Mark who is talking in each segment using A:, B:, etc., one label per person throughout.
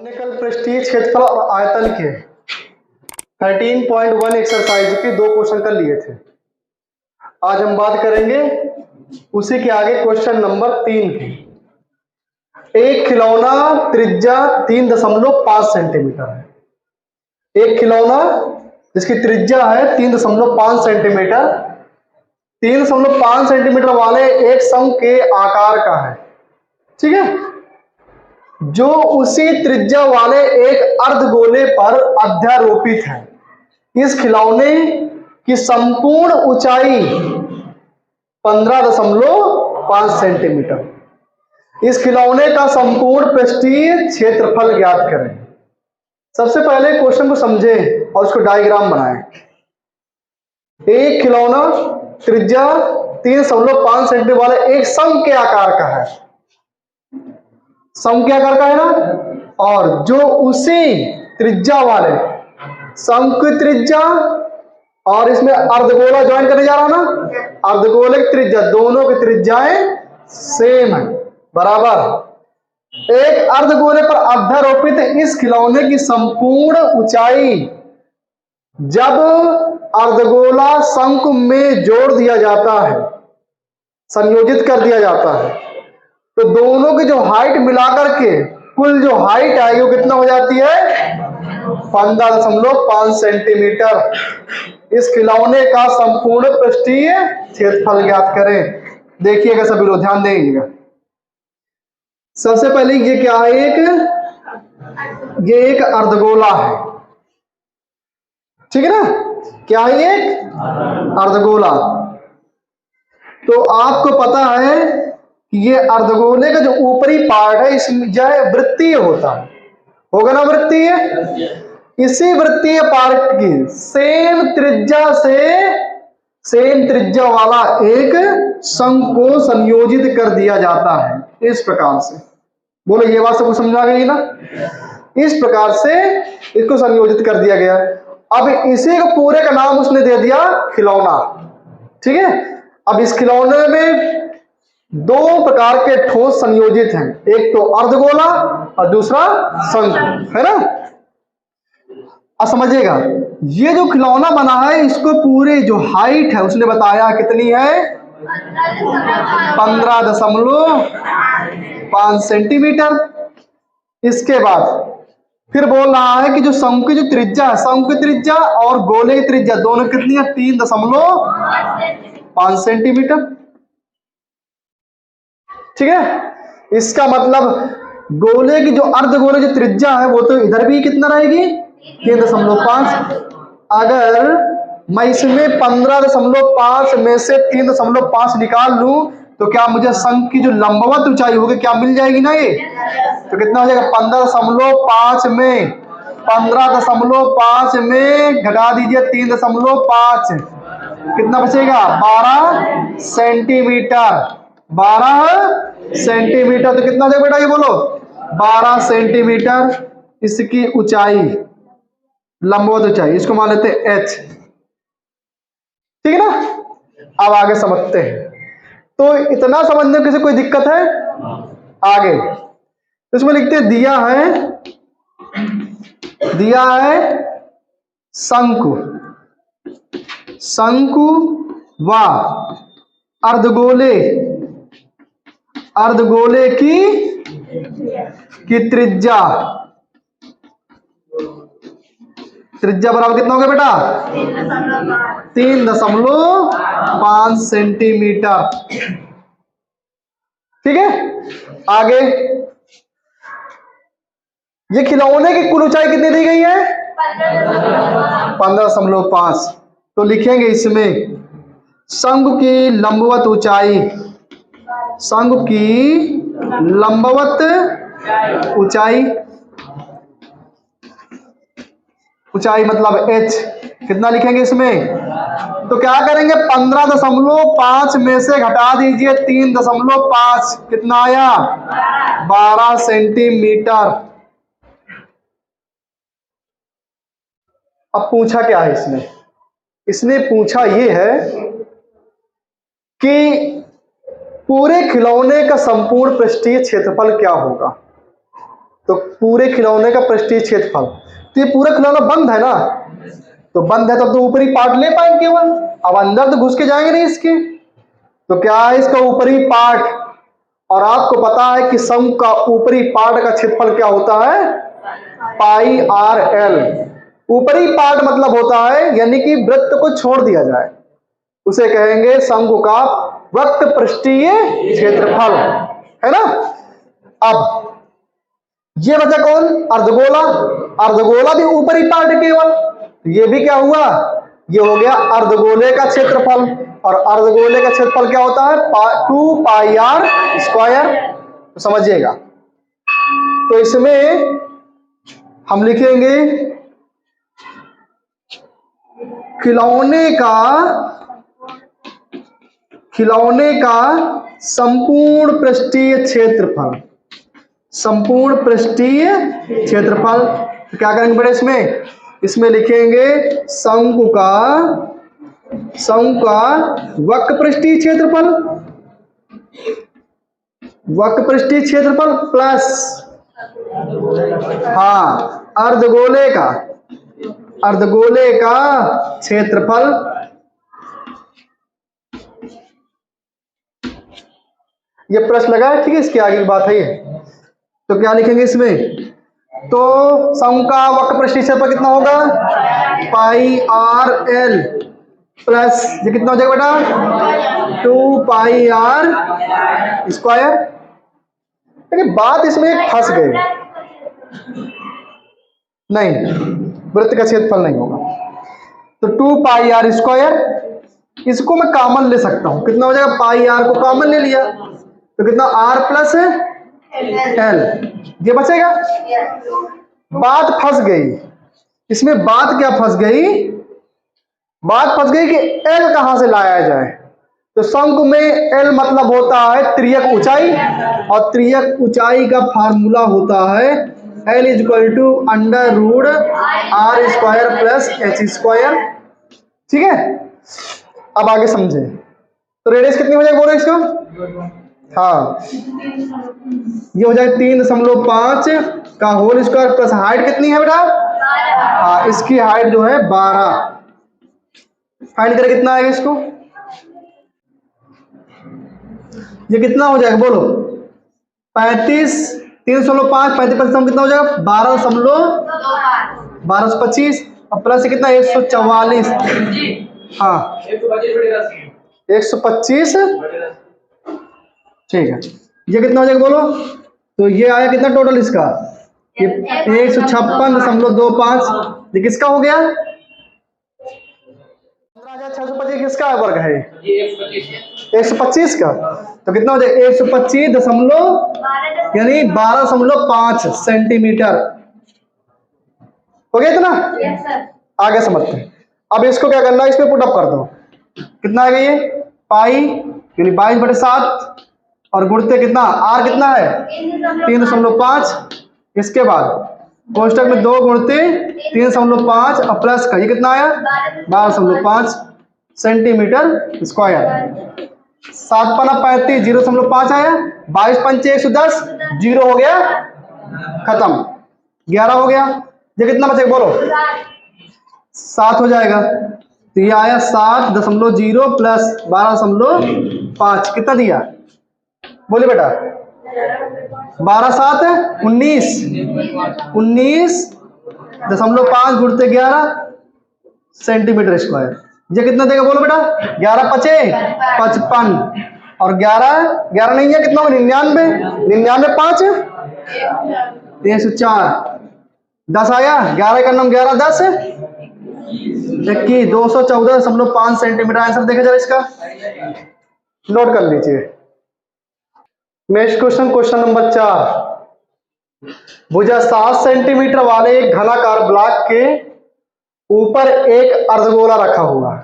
A: हमने कल पृष्ठीय क्षेत्रफल और आयतन के 13.1 एक्सरसाइज के 2 क्वेश्चन कर लिए थे। आज हम बात करेंगे उसी के आगे क्वेश्चन नंबर 3 की। एक खिलौना त्रिज्या 3.5 सेंटीमीटर है। एक खिलौना जिसकी त्रिज्या है 3.5 सेंटीमीटर, 3.5 सेंटीमीटर वाले एक शंकु के आकार का है, ठीक है, जो उसी त्रिज्या वाले एक अर्धगोले पर अध्यारोपित है। इस खिलौने की संपूर्ण ऊंचाई 15.5 सेंटीमीटर। इस खिलौने का संपूर्ण पृष्ठीय क्षेत्रफल ज्ञात करें। सबसे पहले क्वेश्चन को समझें और उसको डायग्राम बनाएं। एक खिलौना त्रिज्या 3.5 सेंटीमीटर वाले एक शंकु के आकार का है, शंकु के आकार का है ना, और जो उसी त्रिज्या वाले शंकु त्रिज्या और इसमें अर्धगोला ज्वाइन करने जा रहा ना, अर्धगोले की त्रिज्या, दोनों की त्रिज्याएं सेम है, बराबर। एक अर्धगोले पर अध्यारोपित इस खिलौने की संपूर्ण ऊंचाई जब अर्धगोला शंकु में जोड़ दिया जाता है, संयोजित कर दिया जाता है, तो दोनों की जो हाइट मिलाकर के कुल जो हाइट आएगी वो कितना हो जाती है? 15.5 सेंटीमीटर। इस खिलौने का संपूर्ण पृष्ठीय क्षेत्रफल ज्ञात करें। देखिएगा सभी लोग, ध्यान देंगे। सबसे पहले ये क्या है? ये एक अर्धगोला है, ठीक है ना। क्या है? एक अर्धगोला। तो आपको पता है कि ये अर्धगोले का जो ऊपरी पार्ट है इसमें जो है वृत्तीय होता है, होगा ना वृत्तीय। इसी वृत्तीय पार्ट की सेम त्रिज्या वाला एक शंकु को संयोजित कर दिया जाता है इस प्रकार से। बोलो, ये बात सबको समझ आ गई ना? इस प्रकार से इसको संयोजित कर दिया गया। अब इसी को पूरे का नाम उसने दे दिया खिलौना, ठीक है। अब इस खिलौने में 2 प्रकार के ठोस संयोजित हैं, एक तो अर्धगोला और दूसरा शंकु, है ना। अब समझिएगा, ये जो खिलौना बना है इसको पूरे जो हाइट है उसने बताया कितनी है? 15.5 सेंटीमीटर। इसके बाद फिर बोल रहा है कि जो शंकु की जो त्रिज्या है, शंकु की त्रिज्या और गोले की त्रिज्या दोनों कितनी है? 3.5 सेंटीमीटर, ठीक है। इसका मतलब गोले की जो अर्धगोले की त्रिज्या है वो तो इधर भी कितना रहेगी? 3.5। अगर मैं इसमें 15.5 में से 3.5 निकाल लूं तो क्या मुझे शंकु की जो लंबवत ऊंचाई होगी क्या मिल जाएगी ना? ये तो कितना हो जाएगा? 15.5 में 15.5 में घटा दीजिए 3.5, कितना बचेगा? 12 सेंटीमीटर। 12 सेंटीमीटर तो कितना हो जाएगा बेटा? ये बोलो, 12 सेंटीमीटर इसकी ऊंचाई, लंबवत ऊंचाई, इसको मान लेते हैं h, ठीक है ना। अब आगे समझते हैं। तो इतना समझने में किसी कोई दिक्कत है? आगे तो इसमें लिखते हैं दिया है शंकु व अर्धगोले की त्रिज्या बराबर कितना हो गया बेटा? 3.5 सेंटीमीटर, ठीक है। आगे ये खिलौने की कुल ऊंचाई कितनी दी गई है? 15.5। तो लिखेंगे इसमें शंकु की लंबवत ऊंचाई मतलब h, कितना लिखेंगे इसमें? तो क्या करेंगे? 15.5 में से घटा दीजिए 3.5, कितना आया? 12 सेंटीमीटर। अब पूछा क्या है इसने पूछा ये है कि पूरे खिलौने का संपूर्ण पृष्ठीय क्षेत्रफल क्या होगा। तो पूरे खिलौने का पृष्ठीय क्षेत्रफल, तो ये पूरा खिलौना बंद है ना, तो बंद है तब तो ऊपरी पार्ट ले पाएंगे केवल, अब अंदर तो घुस के जाएंगे नहीं इसके, तो क्या है इसका ऊपरी पार्ट, और आपको पता है कि शंकु का ऊपरी पार्ट का क्षेत्रफल क्या होता है, पाई आर एल। ऊपरी पार्ट मतलब होता है यानी कि वृत्त को छोड़ दिया जाए, उसे कहेंगे शंकु का वृत्त पृष्ठीय क्षेत्रफल, है ना। अब ये बचा कौन, अर्धगोला, अर्धगोला भी ऊपरी पार्ट केवल, ये भी क्या हुआ, ये हो गया अर्धगोले का क्षेत्रफल, और अर्धगोले का क्षेत्रफल क्या होता है, 2 पाई आर स्क्वायर, तो समझिएगा। तो इसमें हम लिखेंगे खिलौने का संपूर्ण पृष्ठीय क्षेत्रफल, संपूर्ण पृष्ठीय क्षेत्रफल। तो क्या करेंगे बेटा इसमें लिखेंगे शंकु का वक्र पृष्ठीय क्षेत्रफल, वक्र पृष्ठीय क्षेत्रफल प्लस हाँ अर्धगोले का क्षेत्रफल, ये प्रश्न लगा है, ठीक है, इसके आगे की बात है ये। तो क्या लिखेंगे इसमें, तो शंकु का वक्र पृष्ठीय क्षेत्रफल कितना होगा, पाई आर एल प्लस ये कितना हो जाएगा बेटा, 2 पाई आर स्क्वायर। लेकिन बात इसमें एक फंस गई, नहीं वृत्त का क्षेत्रफल नहीं होगा, तो 2 पाई आर स्क्वायर, इसको मैं कॉमन ले सकता हूं, कितना हो जाएगा, पाई आर को कॉमन ले लिया तो कितना आर प्लस एल, ये बचेगा। बात फंस गई इसमें, बात क्या फंस गई, बात फंस गई कि एल कहां से लाया जाए। तो शंकु में एल मतलब होता है त्रियक ऊंचाई, और त्रियक ऊंचाई का फार्मूला होता है l is equal to under root r square plus h square, ठीक है। अब आगे समझे, तो रेडियस कितनी हो जाएगी बोलो इसको, हाँ ये हो जाएगा 3.5 का होल स्क्वायर प्लस हाइट कितनी है बेटा, हाँ इसकी हाइट जो है 12, फाइंड करें कितना आएगा इसको, ये कितना हो जाएगा बोलो, 35, 3.5 35 कितना हो जाएगा, 12.25 और प्लस ये कितना 144, हाँ 125, ठीक है। ये कितना हो जाएगा बोलो, तो ये आया कितना टोटल इसका, ये 156.25, ये किसका हो गया, 15,625 किसका वर्ग है, 125 का, तो कितना हो जाएगा 125 दशमलव यानी 12.5 सेंटीमीटर, हो गया इतना। आगे समझते हैं, अब इसको क्या करना है, इसमें पुट अप कर दो, कितना आएगा ये, पाई यानी 22/7 और गुणते कितना, आर कितना है 3.5, इसके बाद कोष्टक में 2 गुणते 3.5 और प्लस का ये कितना आया 12.5 सेंटीमीटर स्क्वायर, 7 पना 35 0.5 आया, 22 पंचे 110, 0 हो गया खत्म, 11 हो गया, ये कितना बचेगा बोलो, 7 हो जाएगा, तो ये आया 7.0 प्लस 12.5 कितना दिया, बोलिए बेटा, 12 7 19, 19.5 गुणते 11 सेंटीमीटर स्क्वायर, ये कितना देगा बोलो बेटा, 11 पचे 55 और 11 नहीं है कितना, 99 5 104, 10 आया, 11 का नाम 11 10 21 214.5 सेंटीमीटर आंसर देखा जाए इसका, नोट कर लीजिए। नेक्स्ट क्वेश्चन नंबर 4, भुजा 7 सेंटीमीटर वाले एक घनाकार ब्लॉक के ऊपर एक अर्धगोला रखा हुआ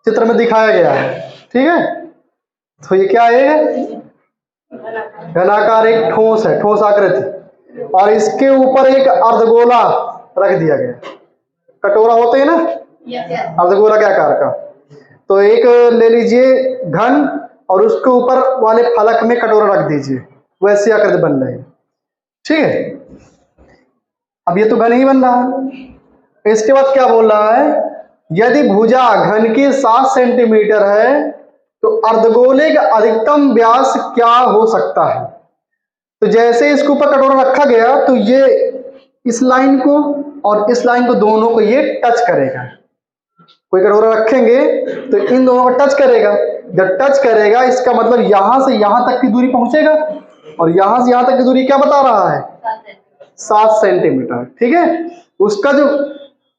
A: चित्र में दिखाया गया है, ठीक है। तो ये क्या है, घनाकार एक ठोस है, ठोस आकृति, और इसके ऊपर एक अर्धगोला रख दिया गया, कटोरा होते हैं ना अर्धगोला के आकार का, तो एक ले लीजिए घन और उसके ऊपर वाले फलक में कटोरा रख दीजिए, वैसी आकृति बन रही है, ठीक है। अब ये तो घन ही बन रहा है। इसके बाद क्या बोल रहा है, यदि भुजा घन की 7 सेंटीमीटर है तो अर्धगोले का अधिकतम व्यास क्या हो सकता है। तो जैसे इसके ऊपर कटोरा रखा गया तो ये इस लाइन को और इस लाइन को दोनों को ये टच करेगा। कोई कटोरा रखेंगे तो इन दोनों को टच करेगा। जब टच करेगा इसका मतलब यहां से यहां तक की दूरी पहुंचेगा, और यहां से यहां तक की दूरी क्या बता रहा है, 7 सेंटीमीटर। ठीक है। उसका जो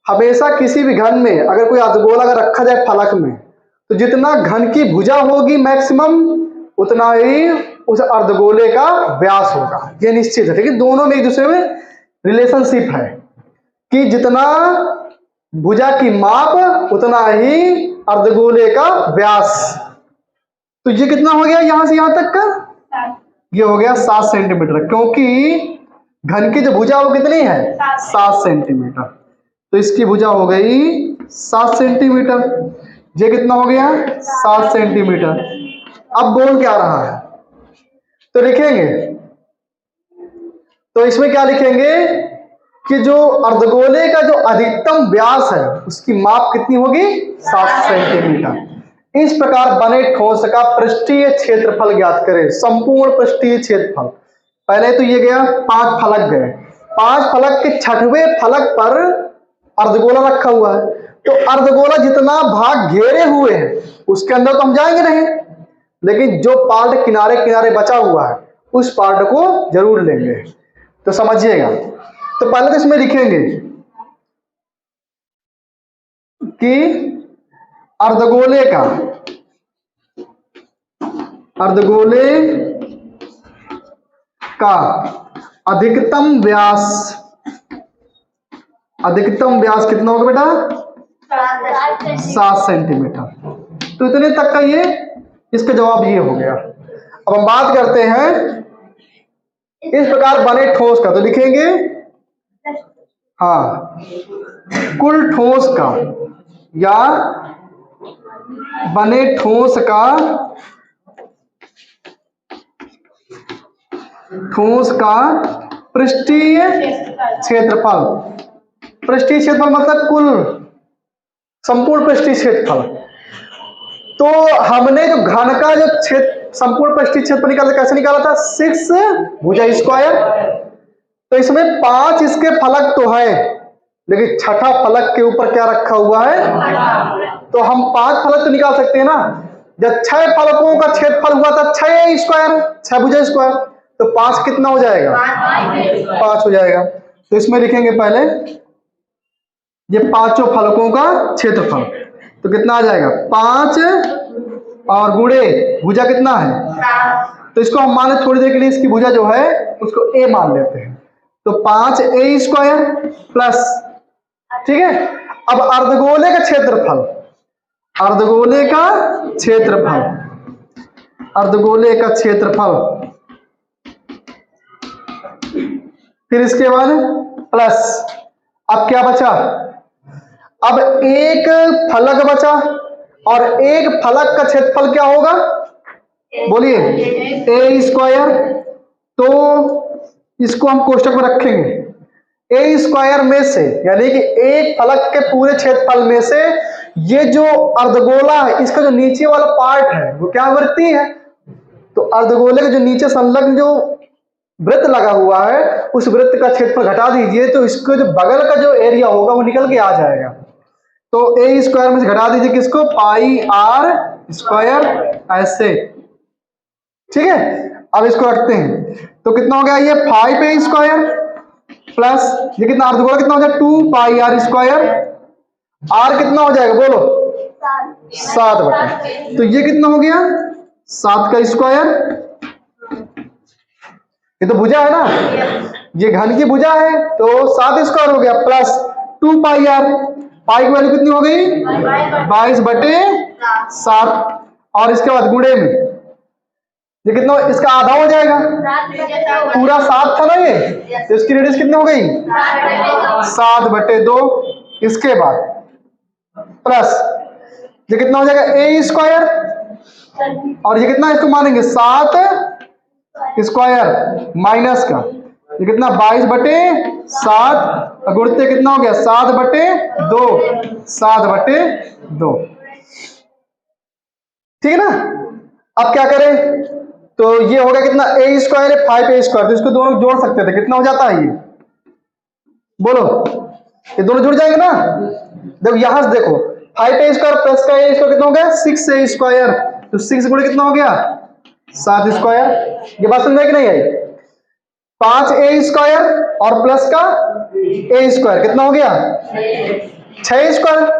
A: हमेशा किसी भी घन में अगर कोई अर्धगोला अगर रखा जाए फलक में, तो जितना घन की भुजा होगी मैक्सिमम, उतना ही उस अर्धगोले का व्यास होगा। ये निश्चित है। लेकिन दोनों में एक दूसरे में रिलेशनशिप है कि जितना भुजा की माप उतना ही अर्धगोले का व्यास। तो ये कितना हो गया यहां से यहां तक का, ये हो गया 7 सेंटीमीटर, क्योंकि घन की जो भुजा वो कितनी है, 7 सेंटीमीटर। तो इसकी भुजा हो गई 7 सेंटीमीटर। ये कितना हो गया, 7 सेंटीमीटर। अब बोल क्या रहा है तो लिखेंगे, तो इसमें क्या लिखेंगे कि जो अर्धगोले का जो अधिकतम व्यास है उसकी माप कितनी होगी, 7 सेंटीमीटर। इस प्रकार बने ठोस का पृष्ठीय क्षेत्रफल ज्ञात करें। संपूर्ण पृष्ठीय क्षेत्रफल, पहले तो ये गया 5 फलक गए, 5 फलक के 6वें फलक पर अर्धगोला रखा हुआ है। तो अर्धगोला जितना भाग घेरे हुए है उसके अंदर तो हम जाएंगे नहीं, लेकिन जो पार्ट किनारे किनारे बचा हुआ है उस पार्ट को जरूर लेंगे। तो समझिएगा। तो पहले तो इसमें लिखेंगे कि अर्धगोले का अधिकतम व्यास कितना होगा बेटा, 7 सेंटीमीटर। तो इतने तक का ये इसका जवाब ये हो गया। अब हम बात करते हैं इस प्रकार बने ठोस का, तो लिखेंगे हाँ, कुल ठोस का या बने ठोस का पृष्ठीय क्षेत्रफल। पृष्ठीय क्षेत्रफल मतलब कुल संपूर्ण पृष्ठीय क्षेत्रफल। तो हमने जो घन का जो क्षेत्र संपूर्ण पृष्ठीय क्षेत्रफल निकाला, कैसे निकाला था, 6 भुजा स्क्वायर। तो इसमें 5 इसके फलक तो है, लेकिन छठा फलक के ऊपर क्या रखा हुआ है, तो हम 5 फलक तो निकाल सकते हैं ना। जब 6 फलकों का क्षेत्रफल हुआ था 6 स्क्वायर, 6 भुजा स्क्वायर, तो 5 कितना हो जाएगा, 5 हो जाएगा। तो इसमें लिखेंगे पहले ये 5 फलकों का क्षेत्रफल, तो कितना आ जाएगा, 5 और गुणे भुजा कितना है, तो इसको हम मान लें थोड़ी देर के लिए, इसकी भुजा जो है उसको a मान लेते हैं। तो 5a स्क्वायर प्लस, ठीक है। अब अर्धगोले का क्षेत्रफल, फिर इसके बाद प्लस। अब क्या बचा, अब एक फलक बचा, और एक फलक का क्षेत्रफल क्या होगा, बोलिए, a स्क्वायर। तो इसको हम कोष्टक में रखेंगे। a स्क्वायर में से, यानी कि एक फलक के पूरे क्षेत्रफल में से ये जो अर्धगोला है इसका जो नीचे वाला पार्ट है वो क्या वृत्तीय है। तो अर्धगोले के जो नीचे संलग्न जो वृत्त लगा हुआ है उस वृत्त का क्षेत्रफल घटा दीजिए, तो इसको जो बगल का जो एरिया होगा वो निकल के आ जाएगा। तो a स्क्वायर में से घटा दीजिए किसको, पाई r स्क्वायर, ऐसे, ठीक है। अब इसको रखते हैं, तो कितना हो गया, ये 5a स्क्वायर प्लस ये कितना, अर्धगोला कितना हो जाएगा, 2 पाई r स्क्वायर। r कितना हो जाएगा बोलो, 7 बटे, तो ये कितना हो गया, 7 का स्क्वायर। ये तो भुजा है ना, ये घन की भुजा है, तो 7 स्क्वायर हो गया प्लस 2 पाई r। पाई की वैल्यू कितनी हो गई, 22 बटे 7, और इसके बाद गुणे में ये कितना, इसका आधा हो जाएगा, पूरा 7 था ना ये, तो इसकी रेडियस कितनी हो गई, 7 बटे 2। इसके बाद प्लस ये कितना हो जाएगा, a स्क्वायर, और ये कितना, इसको मानेंगे 7 स्क्वायर माइनस का, ये कितना 22/7 गुणते कितना हो गया 7/2, 7/2। ठीक है ना। अब क्या करें, तो ये हो गया कितना a स्क्वायर है 5a², तो इसको दोनों जोड़ सकते थे, कितना हो जाता है ये, बोलो, ये दोनों जुड़ जाएंगे ना। देखो यहां से देखो 5a² प्लस का a² कितना हो गया 6a², तो 6 गुणे कितना हो गया 7²। ये बात समझ में कि नहीं आई। 5a² और प्लस का a² कितना हो गया 6a²।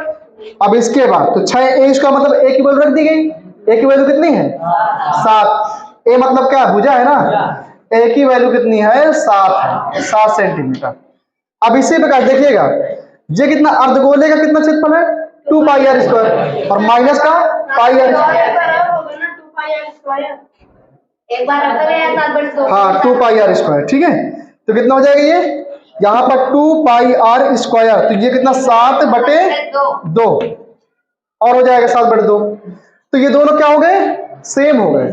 A: अब इसके बाद तो 6a² मतलब a की वैल्यू रख दी गई, a की वैल्यू कितनी है 7, a मतलब क्या भुजा है ना, a की वैल्यू कितनी है 7 सेंटीमीटर। अब इसी प्रकार देखिएगा ये कितना अर्धगोले का कितना क्षेत्रफल है 2πr², और माइनस का πr², हाँ 2πr², ठीक है। तो कितना हो जाएगा ये, यहाँ पर 2πr², तो ये कितना 7/2 और हो जाएगा 7/2। तो ये दोनों क्या हो गए सेम हो गए।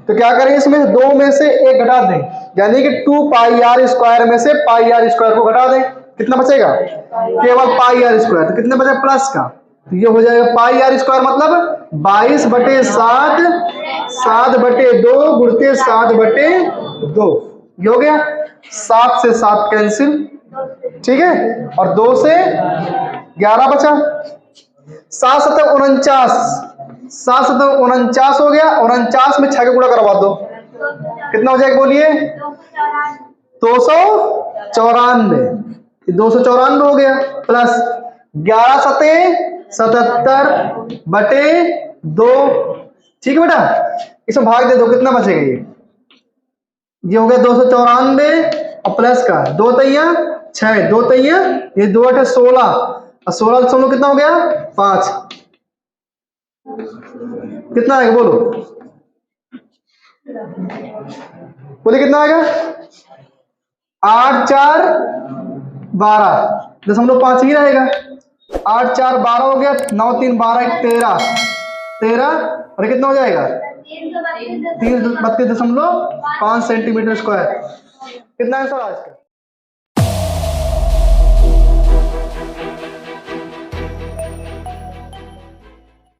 A: तो क्या करें इसमें दो में से एक घटा दें, यानी कि 2πr² में से πr² को घटा दें, कितना बचेगा केवल πr², तो कितने बचे प्लस का, तो ये हो जाएगा πr² मतलब 22/7, 7/2 गुणते 7/2, ये हो गया। 7 से 7 कैंसिल, ठीक है, और 2 से 11 बचा, 7 7 49, 7 7 49 हो गया, 49 में 6 का गुणा करवा दो, कितना हो जाएगा बोलिए 294, 294 हो गया, प्लस 11 सते 77/2, ठीक है बेटा। इसमें भाग दे दो, कितना बचेगा ये हो गया 294 और प्लस का 2 तिया 6, 2 तिया ये 2 8 16, और 16 कितना हो गया 5, कितना आएगा बोलो, बोले कितना आएगा 8 4 12, 0.5 ही रहेगा, 8 4 12 हो गया, 9 3 12 13, और कितना हो जाएगा 332.5 सेंटीमीटर स्क्वायर। कितना आंसर आज का।